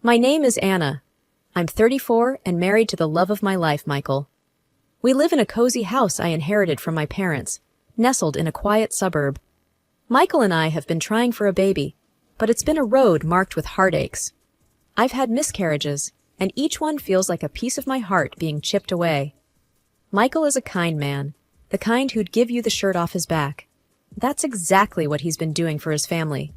My name is Anna. I'm 34 and married to the love of my life, Michael. We live in a cozy house I inherited from my parents, nestled in a quiet suburb. Michael and I have been trying for a baby, but it's been a road marked with heartaches. I've had miscarriages, and each one feels like a piece of my heart being chipped away. Michael is a kind man, the kind who'd give you the shirt off his back. That's exactly what he's been doing for his family.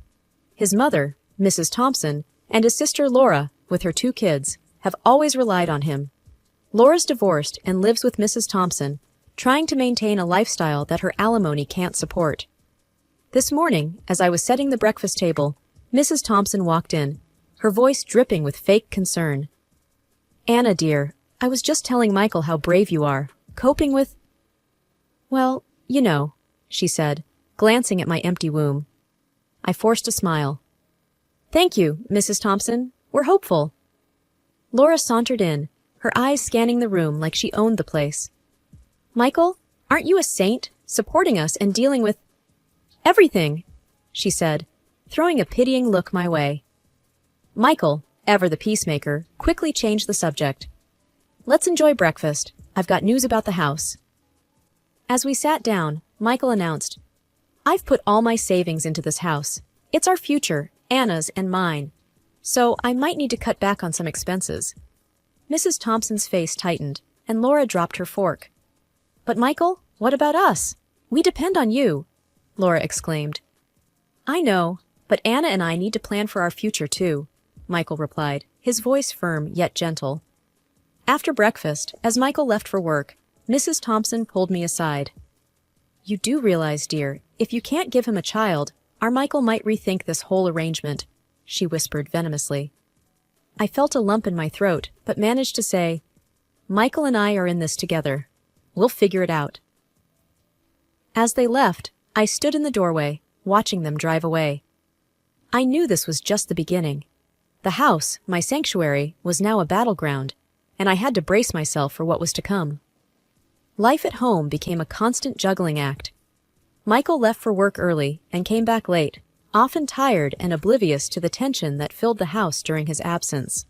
His mother, Mrs. Thompson, and his sister Laura, with her 2 kids, have always relied on him. Laura's divorced and lives with Mrs. Thompson, trying to maintain a lifestyle that her alimony can't support. This morning, as I was setting the breakfast table, Mrs. Thompson walked in, her voice dripping with fake concern. "Anna, dear, I was just telling Michael how brave you are, coping with—" "Well, you know," she said, glancing at my empty womb. I forced a smile. "Thank you, Mrs. Thompson. We're hopeful." Laura sauntered in, her eyes scanning the room like she owned the place. "Michael, aren't you a saint, supporting us and dealing with everything?" she said, throwing a pitying look my way. Michael, ever the peacemaker, quickly changed the subject. "Let's enjoy breakfast. I've got news about the house." As we sat down, Michael announced, "I've put all my savings into this house. It's our future, Anna's and mine. So I might need to cut back on some expenses." Mrs. Thompson's face tightened, and Laura dropped her fork. "But Michael, what about us? We depend on you," Laura exclaimed. "I know, but Anna and I need to plan for our future too," Michael replied, his voice firm yet gentle. After breakfast, as Michael left for work, Mrs. Thompson pulled me aside. "You do realize, dear, if you can't give him a child, our Michael might rethink this whole arrangement," she whispered venomously. I felt a lump in my throat, but managed to say, "Michael and I are in this together. We'll figure it out." As they left, I stood in the doorway, watching them drive away. I knew this was just the beginning. The house, my sanctuary, was now a battleground, and I had to brace myself for what was to come. Life at home became a constant juggling act. Michael left for work early and came back late, often tired and oblivious to the tension that filled the house during his absence.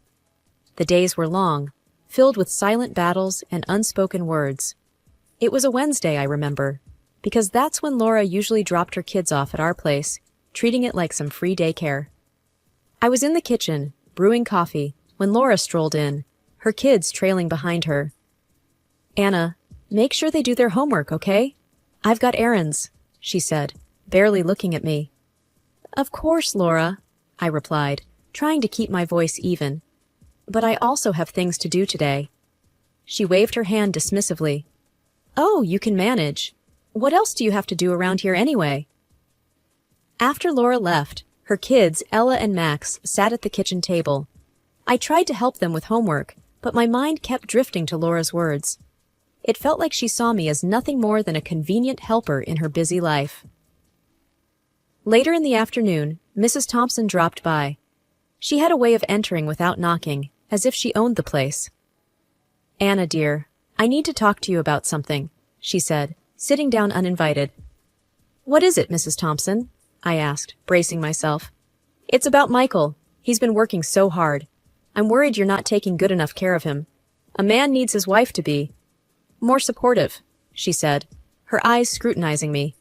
The days were long, filled with silent battles and unspoken words. It was a Wednesday, I remember, because that's when Laura usually dropped her kids off at our place, treating it like some free daycare. I was in the kitchen, brewing coffee, when Laura strolled in, her kids trailing behind her. "Anna, make sure they do their homework, okay? I've got errands," she said, barely looking at me. "Of course, Laura," I replied, trying to keep my voice even. "But I also have things to do today." She waved her hand dismissively. "Oh, you can manage. What else do you have to do around here anyway?" After Laura left, her kids, Ella and Max, sat at the kitchen table. I tried to help them with homework, but my mind kept drifting to Laura's words. It felt like she saw me as nothing more than a convenient helper in her busy life. Later in the afternoon, Mrs. Thompson dropped by. She had a way of entering without knocking, as if she owned the place. "Anna, dear, I need to talk to you about something," she said, sitting down uninvited. "What is it, Mrs. Thompson?" I asked, bracing myself. "It's about Michael. He's been working so hard. I'm worried you're not taking good enough care of him. A man needs his wife to be more supportive," she said, her eyes scrutinizing me.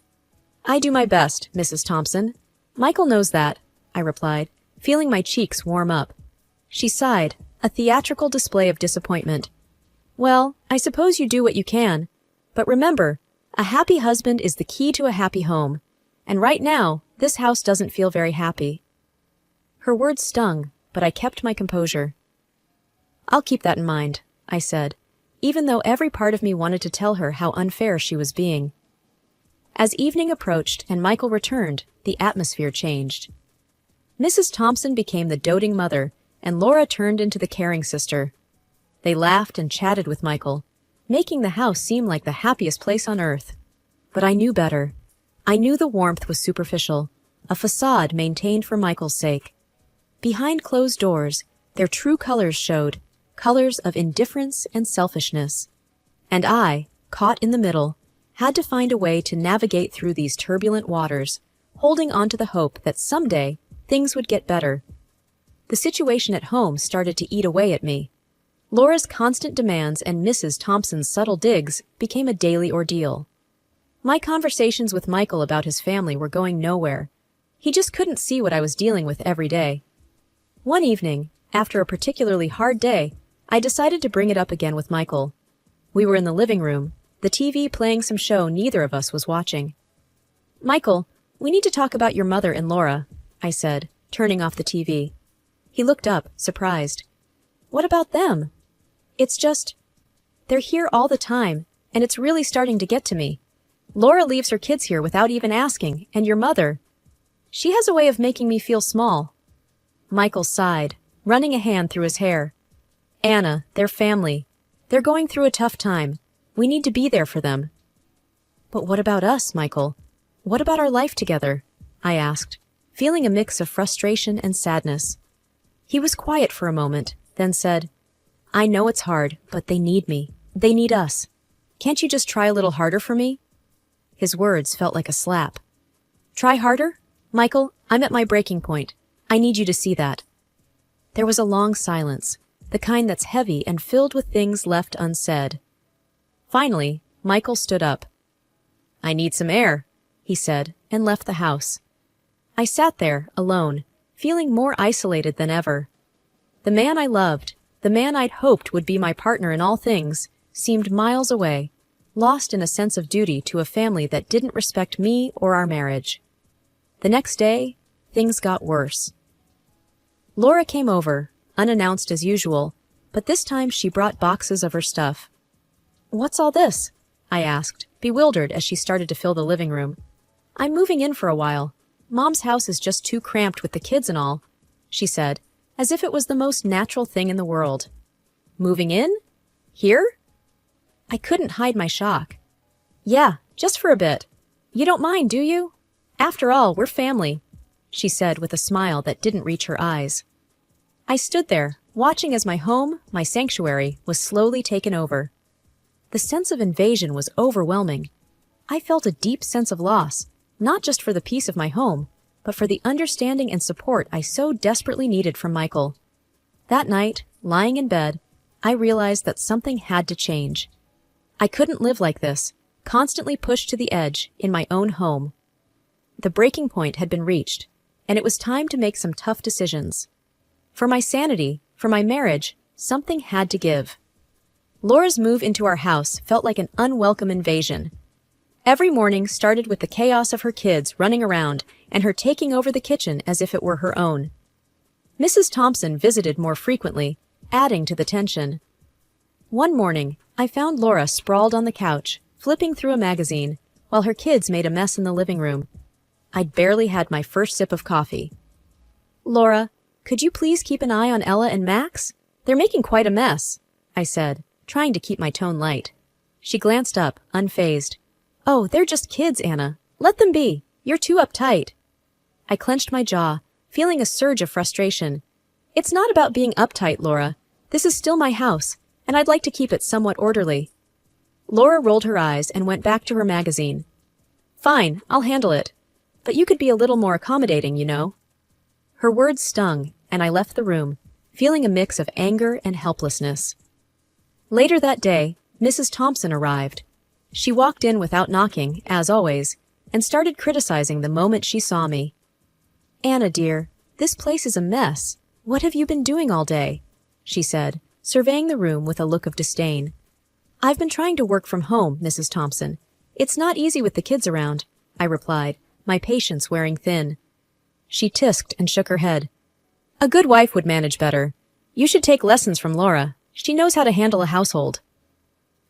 "I do my best, Mrs. Thompson. Michael knows that," I replied, feeling my cheeks warm up. She sighed, a theatrical display of disappointment. "Well, I suppose you do what you can. But remember, a happy husband is the key to a happy home. And right now, this house doesn't feel very happy." Her words stung, but I kept my composure. "I'll keep that in mind," I said, even though every part of me wanted to tell her how unfair she was being. As evening approached and Michael returned, the atmosphere changed. Mrs. Thompson became the doting mother, and Laura turned into the caring sister. They laughed and chatted with Michael, making the house seem like the happiest place on earth. But I knew better. I knew the warmth was superficial, a facade maintained for Michael's sake. Behind closed doors, their true colors showed, colors of indifference and selfishness. And I, caught in the middle, had to find a way to navigate through these turbulent waters, holding on to the hope that someday things would get better. The situation at home started to eat away at me. Laura's constant demands and Mrs. Thompson's subtle digs became a daily ordeal. My conversations with Michael about his family were going nowhere. He just couldn't see what I was dealing with every day. One evening, after a particularly hard day, I decided to bring it up again with Michael. We were in the living room, the TV playing some show neither of us was watching. "Michael, we need to talk about your mother and Laura," I said, turning off the TV. He looked up, surprised. "What about them?" "It's just, they're here all the time, and it's really starting to get to me. Laura leaves her kids here without even asking, and your mother, she has a way of making me feel small." Michael sighed, running a hand through his hair. "Anna, they're family. They're going through a tough time. We need to be there for them." "But what about us, Michael? What about our life together?" I asked, feeling a mix of frustration and sadness. He was quiet for a moment, then said, "I know it's hard, but they need me. They need us. Can't you just try a little harder for me?" His words felt like a slap. "Try harder? Michael, I'm at my breaking point. I need you to see that." There was a long silence, the kind that's heavy and filled with things left unsaid. Finally, Michael stood up. "I need some air," he said, and left the house. I sat there, alone, feeling more isolated than ever. The man I loved, the man I'd hoped would be my partner in all things, seemed miles away, lost in a sense of duty to a family that didn't respect me or our marriage. The next day, things got worse. Laura came over, unannounced as usual, but this time she brought boxes of her stuff. "What's all this?" I asked, bewildered as she started to fill the living room. "I'm moving in for a while. Mom's house is just too cramped with the kids and all," she said, as if it was the most natural thing in the world. "Moving in? Here?" I couldn't hide my shock. "Yeah, just for a bit. You don't mind, do you? After all, we're family," she said with a smile that didn't reach her eyes. I stood there, watching as my home, my sanctuary, was slowly taken over. The sense of invasion was overwhelming. I felt a deep sense of loss, not just for the peace of my home, but for the understanding and support I so desperately needed from Michael. That night, lying in bed, I realized that something had to change. I couldn't live like this, constantly pushed to the edge in my own home. The breaking point had been reached, and it was time to make some tough decisions. For my sanity, for my marriage, something had to give. Laura's move into our house felt like an unwelcome invasion. Every morning started with the chaos of her kids running around and her taking over the kitchen as if it were her own. Mrs. Thompson visited more frequently, adding to the tension. One morning, I found Laura sprawled on the couch, flipping through a magazine, while her kids made a mess in the living room. I'd barely had my first sip of coffee. "Laura, could you please keep an eye on Ella and Max? They're making quite a mess," I said, trying to keep my tone light. She glanced up, unfazed. "Oh, they're just kids, Anna. Let them be. You're too uptight." I clenched my jaw, feeling a surge of frustration. "It's not about being uptight, Laura. This is still my house, and I'd like to keep it somewhat orderly." Laura rolled her eyes and went back to her magazine. "Fine, I'll handle it. But you could be a little more accommodating, you know." Her words stung, and I left the room, feeling a mix of anger and helplessness. Later that day, Mrs. Thompson arrived. She walked in without knocking, as always, and started criticizing the moment she saw me. "Anna, dear, this place is a mess. What have you been doing all day?" she said, surveying the room with a look of disdain. "I've been trying to work from home, Mrs. Thompson. It's not easy with the kids around," I replied, my patience wearing thin. She tisked and shook her head. "A good wife would manage better. You should take lessons from Laura. She knows how to handle a household."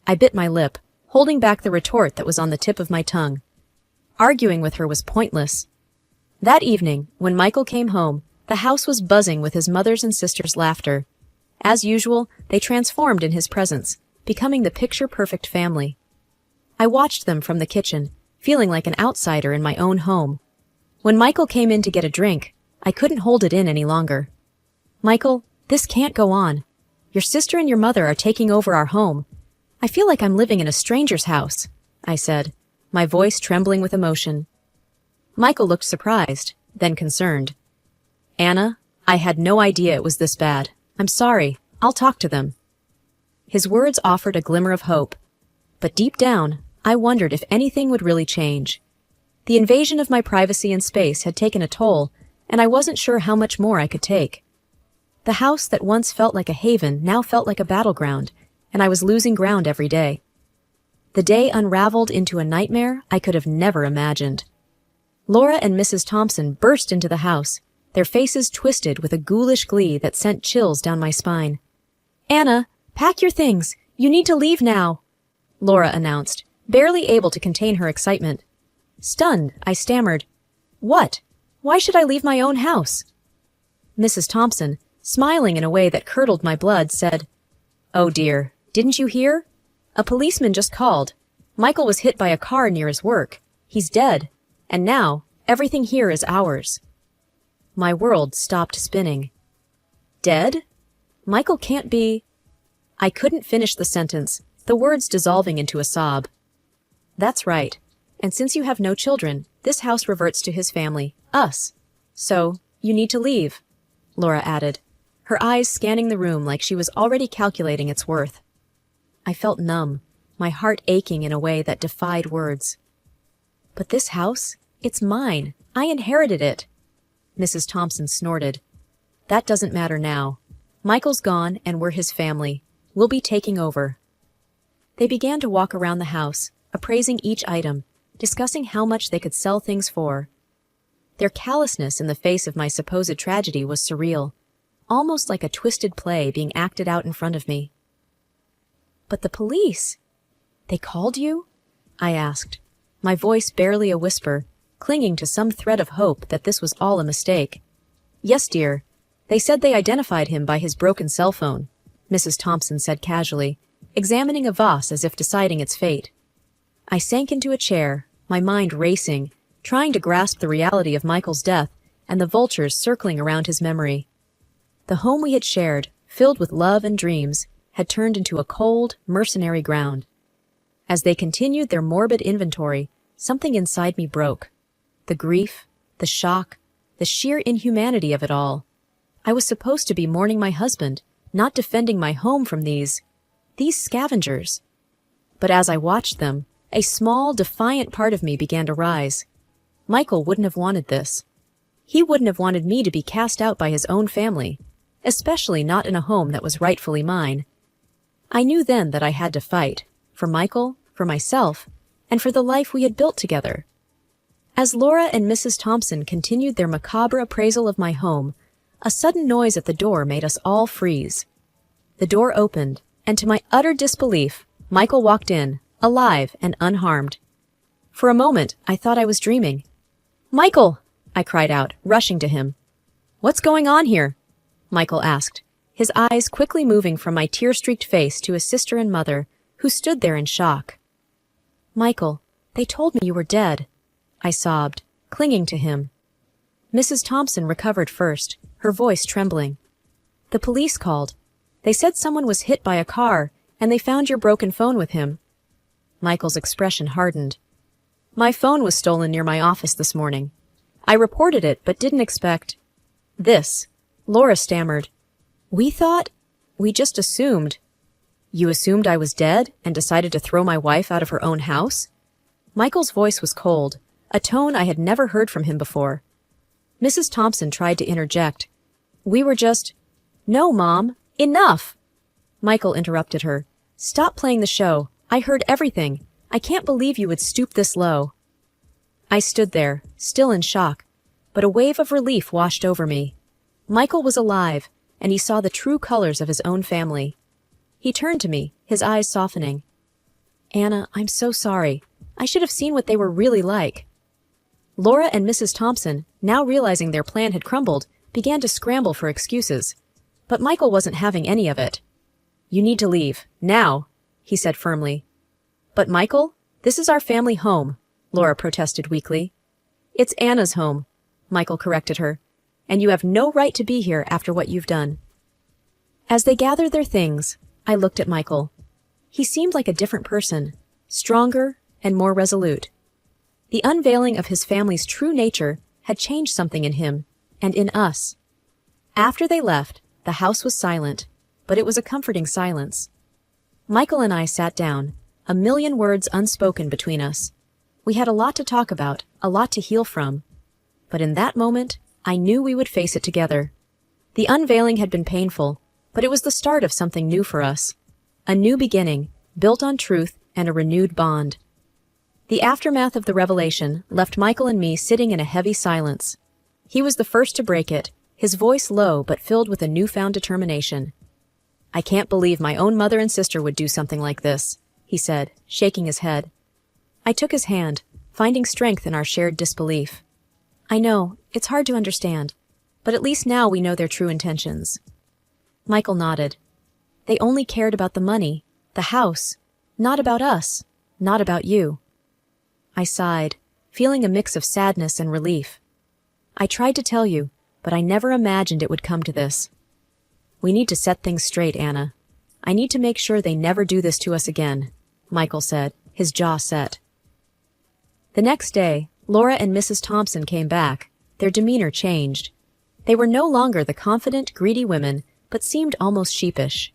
I bit my lip, holding back the retort that was on the tip of my tongue. Arguing with her was pointless. That evening, when Michael came home, the house was buzzing with his mother's and sister's laughter. As usual, they transformed in his presence, becoming the picture-perfect family. I watched them from the kitchen, feeling like an outsider in my own home. When Michael came in to get a drink, I couldn't hold it in any longer. "Michael, this can't go on. Your sister and your mother are taking over our home. I feel like I'm living in a stranger's house," I said, my voice trembling with emotion. Michael looked surprised, then concerned. "Anna, I had no idea it was this bad. I'm sorry. I'll talk to them. His words offered a glimmer of hope, but deep down, I wondered if anything would really change. The invasion of my privacy and space had taken a toll, and I wasn't sure how much more I could take. The house that once felt like a haven now felt like a battleground, and I was losing ground every day. The day unraveled into a nightmare I could have never imagined. Laura and Mrs. Thompson burst into the house, their faces twisted with a ghoulish glee that sent chills down my spine. "Anna, pack your things. You need to leave now," Laura announced, barely able to contain her excitement. Stunned, I stammered, "What? Why should I leave my own house?" Mrs. Thompson, smiling in a way that curdled my blood, said, "Oh dear, didn't you hear? A policeman just called. Michael was hit by a car near his work. He's dead. And now, everything here is ours." My world stopped spinning. Dead? Michael can't be... I couldn't finish the sentence, the words dissolving into a sob. "That's right. And since you have no children, this house reverts to his family, us. So, you need to leave," Laura added, her eyes scanning the room like she was already calculating its worth. I felt numb, my heart aching in a way that defied words. "But this house? It's mine. I inherited it." Mrs. Thompson snorted. "That doesn't matter now. Michael's gone and we're his family. We'll be taking over." They began to walk around the house, appraising each item, discussing how much they could sell things for. Their callousness in the face of my supposed tragedy was surreal, almost like a twisted play being acted out in front of me. "But the police? They called you?" I asked, my voice barely a whisper, clinging to some thread of hope that this was all a mistake. "Yes, dear. They said they identified him by his broken cell phone," Mrs. Thompson said casually, examining a vase as if deciding its fate. I sank into a chair, my mind racing, trying to grasp the reality of Michael's death and the vultures circling around his memory. The home we had shared, filled with love and dreams, had turned into a cold, mercenary ground. As they continued their morbid inventory, something inside me broke. The grief, the shock, the sheer inhumanity of it all. I was supposed to be mourning my husband, not defending my home from these scavengers. But as I watched them, a small, defiant part of me began to rise. Michael wouldn't have wanted this. He wouldn't have wanted me to be cast out by his own family, especially not in a home that was rightfully mine. I knew then that I had to fight, for Michael, for myself, and for the life we had built together. As Laura and Mrs. Thompson continued their macabre appraisal of my home, a sudden noise at the door made us all freeze. The door opened, and to my utter disbelief, Michael walked in, alive and unharmed. For a moment, I thought I was dreaming. "Michael!" I cried out, rushing to him. "What's going on here?" Michael asked, his eyes quickly moving from my tear-streaked face to his sister and mother, who stood there in shock. "Michael, they told me you were dead," I sobbed, clinging to him. Mrs. Thompson recovered first, her voice trembling. "The police called. They said someone was hit by a car, and they found your broken phone with him." Michael's expression hardened. "My phone was stolen near my office this morning. I reported it, but didn't expect this," Laura stammered. We just assumed." "You assumed I was dead and decided to throw my wife out of her own house?" Michael's voice was cold, a tone I had never heard from him before. Mrs. Thompson tried to interject. "We were just—" "No, Mom! Enough!" Michael interrupted her. "Stop playing the show. I heard everything. I can't believe you would stoop this low." I stood there, still in shock, but a wave of relief washed over me. Michael was alive, and he saw the true colors of his own family. He turned to me, his eyes softening. "Anna, I'm so sorry. I should have seen what they were really like." Laura and Mrs. Thompson, now realizing their plan had crumbled, began to scramble for excuses. But Michael wasn't having any of it. "You need to leave, now," he said firmly. "But Michael, this is our family home," Laura protested weakly. "It's Anna's home," Michael corrected her, "and you have no right to be here after what you've done." As they gathered their things, I looked at Michael. He seemed like a different person, stronger and more resolute. The unveiling of his family's true nature had changed something in him and in us. After they left, the house was silent, but it was a comforting silence. Michael and I sat down, a million words unspoken between us. We had a lot to talk about, a lot to heal from. But in that moment, I knew we would face it together. The unveiling had been painful, but it was the start of something new for us. A new beginning, built on truth and a renewed bond. The aftermath of the revelation left Michael and me sitting in a heavy silence. He was the first to break it, his voice low but filled with a newfound determination. "I can't believe my own mother and sister would do something like this," he said, shaking his head. I took his hand, finding strength in our shared disbelief. "I know, it's hard to understand, but at least now we know their true intentions." Michael nodded. "They only cared about the money, the house, not about us, not about you." I sighed, feeling a mix of sadness and relief. "I tried to tell you, but I never imagined it would come to this. We need to set things straight, Anna. I need to make sure they never do this to us again," Michael said, his jaw set. The next day, Laura and Mrs. Thompson came back. Their demeanor changed. They were no longer the confident, greedy women, but seemed almost sheepish.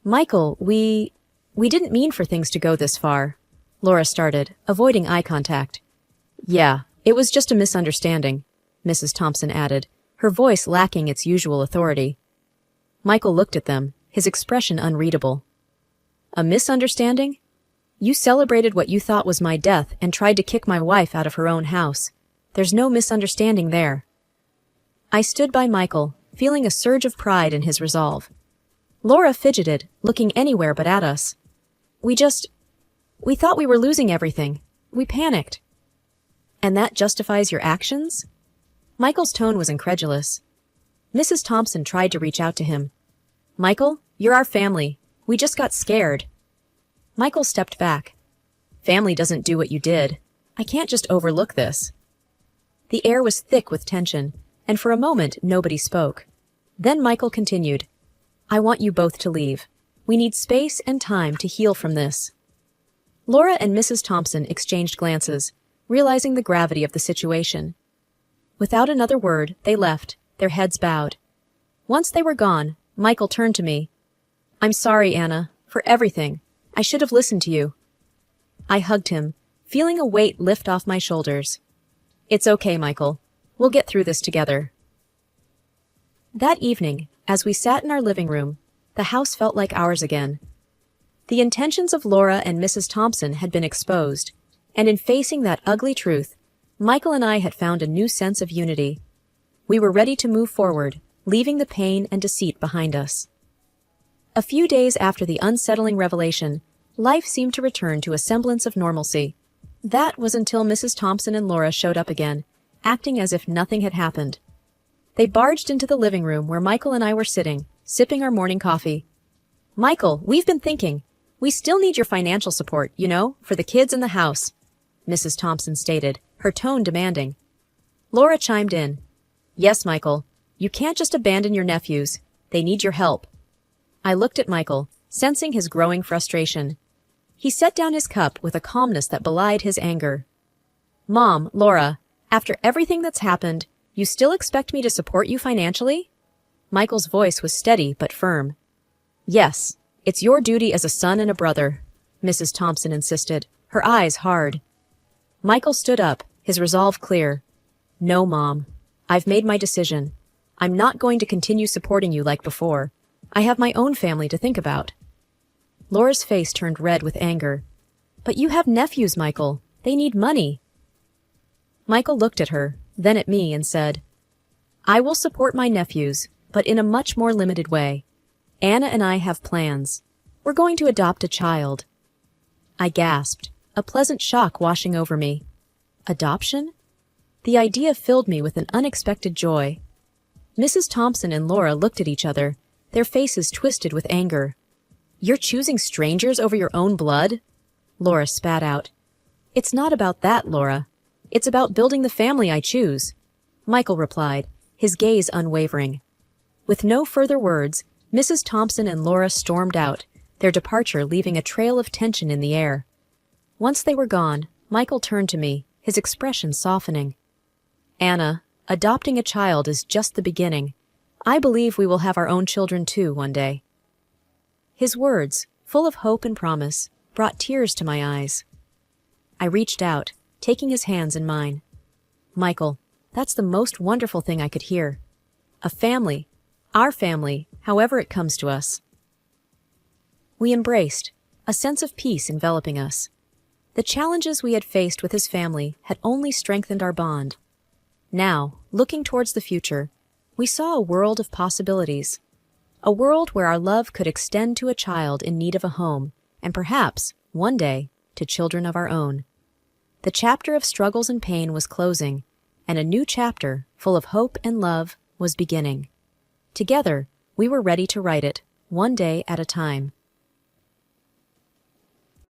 "Michael, we didn't mean for things to go this far," Laura started, avoiding eye contact. "Yeah, it was just a misunderstanding," Mrs. Thompson added, her voice lacking its usual authority. Michael looked at them, his expression unreadable. "A misunderstanding? You celebrated what you thought was my death and tried to kick my wife out of her own house. There's no misunderstanding there." I stood by Michael, feeling a surge of pride in his resolve. Laura fidgeted, looking anywhere but at us. We thought we were losing everything. We panicked." "And that justifies your actions?" Michael's tone was incredulous. Mrs. Thompson tried to reach out to him. "Michael, you're our family. We just got scared." Michael stepped back. "Family doesn't do what you did. I can't just overlook this." The air was thick with tension, and for a moment nobody spoke. Then Michael continued, "I want you both to leave. We need space and time to heal from this." Laura and Mrs. Thompson exchanged glances, realizing the gravity of the situation. Without another word, they left, their heads bowed. Once they were gone, Michael turned to me. "I'm sorry, Anna, for everything. I should have listened to you." I hugged him, feeling a weight lift off my shoulders. "It's okay, Michael. We'll get through this together." That evening, as we sat in our living room, the house felt like ours again. The intentions of Laura and Mrs. Thompson had been exposed, and in facing that ugly truth, Michael and I had found a new sense of unity. We were ready to move forward, leaving the pain and deceit behind us. A few days after the unsettling revelation, life seemed to return to a semblance of normalcy. That was until Mrs. Thompson and Laura showed up again, acting as if nothing had happened. They barged into the living room where Michael and I were sitting, sipping our morning coffee. "Michael, we've been thinking. We still need your financial support, for the kids and the house," Mrs. Thompson stated, her tone demanding. Laura chimed in. "Yes, Michael. You can't just abandon your nephews. They need your help." I looked at Michael, sensing his growing frustration. He set down his cup with a calmness that belied his anger. "Mom, Laura, after everything that's happened, you still expect me to support you financially?" Michael's voice was steady but firm. "Yes. It's your duty as a son and a brother," Mrs. Thompson insisted, her eyes hard. Michael stood up, his resolve clear. "No, Mom. I've made my decision. I'm not going to continue supporting you like before. I have my own family to think about." Laura's face turned red with anger. "But you have nephews, Michael. They need money." Michael looked at her, then at me, and said, "I will support my nephews, but in a much more limited way. Anna and I have plans. We're going to adopt a child." I gasped, a pleasant shock washing over me. Adoption? The idea filled me with an unexpected joy. Mrs. Thompson and Laura looked at each other, their faces twisted with anger. "You're choosing strangers over your own blood?" Laura spat out. "It's not about that, Laura. It's about building the family I choose," Michael replied, his gaze unwavering. With no further words, Mrs. Thompson and Laura stormed out, their departure leaving a trail of tension in the air. Once they were gone, Michael turned to me, his expression softening. "Anna, adopting a child is just the beginning. I believe we will have our own children too one day. His words, full of hope and promise, brought tears to my eyes. I reached out, taking his hands in mine. Michael, that's the most wonderful thing I could hear. A family, our family, however it comes to us. We embraced, a sense of peace enveloping us. The challenges we had faced with his family had only strengthened our bond. Now, looking towards the future, we saw a world of possibilities. A world where our love could extend to a child in need of a home, and perhaps, one day, to children of our own. The chapter of struggles and pain was closing, and a new chapter, full of hope and love, was beginning. Together, we were ready to write it, one day at a time.